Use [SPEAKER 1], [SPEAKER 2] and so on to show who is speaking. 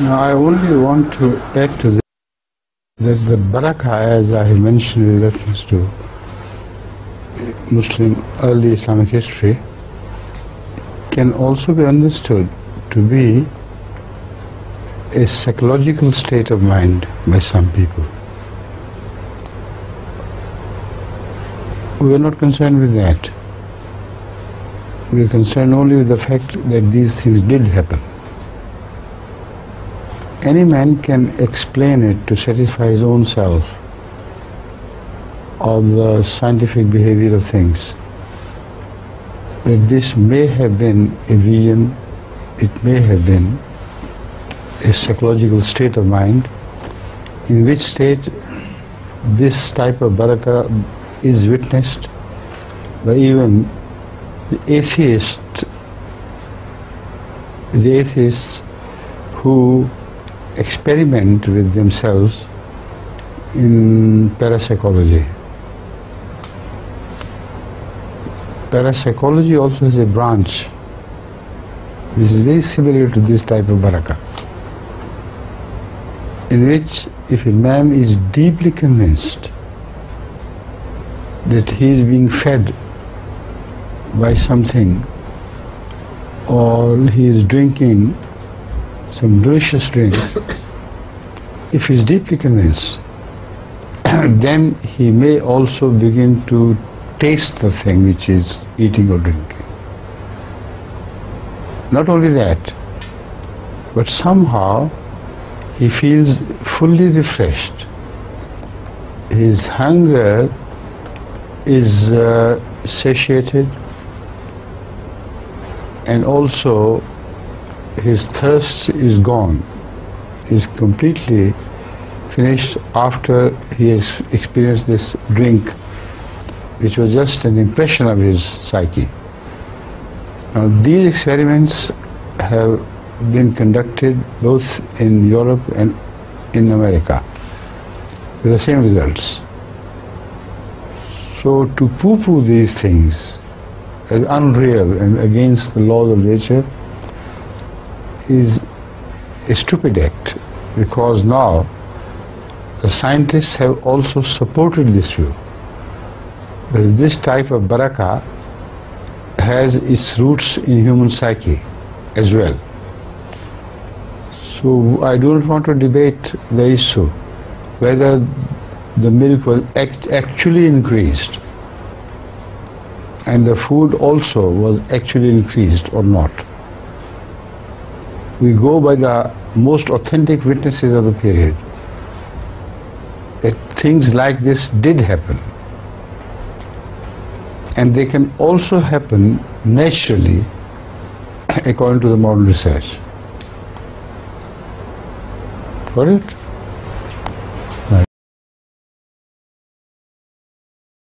[SPEAKER 1] Now, I only want to add to this that the Barakat, as I have mentioned in reference to Muslim early Islamic history, can also be understood to be a psychological state of mind by some people. We are not concerned with that. We are concerned only with the fact that these things did happen. Any man can explain it to satisfy his own self of the scientific behavior of things. That this may have been a vision, it may have been a psychological state of mind, in which state this type of barakah is witnessed by even the atheists who experiment with themselves in parapsychology. Parapsychology also has a branch which is very similar to this type of barakah, in which if a man is deeply convinced that he is being fed by something, or he is drinking some delicious drink, if he is deeply convinced, then he may also begin to taste the thing which is eating or drinking. Not only that, but somehow he feels fully refreshed. His hunger is satiated, and also his thirst is gone, is completely finished after he has experienced this drink, which was just an impression of his psyche. Now, these experiments have been conducted both in Europe and in America with the same results. So to poo-poo these things as unreal and against the laws of nature is a stupid act, because now the scientists have also supported this view, that this type of barakah has its roots in human psyche as well. So I do not want to debate the issue whether the milk was actually increased and the food also was actually increased or not. We go by the most authentic witnesses of the period that things like this did happen, and they can also happen naturally according to the modern research. Got it?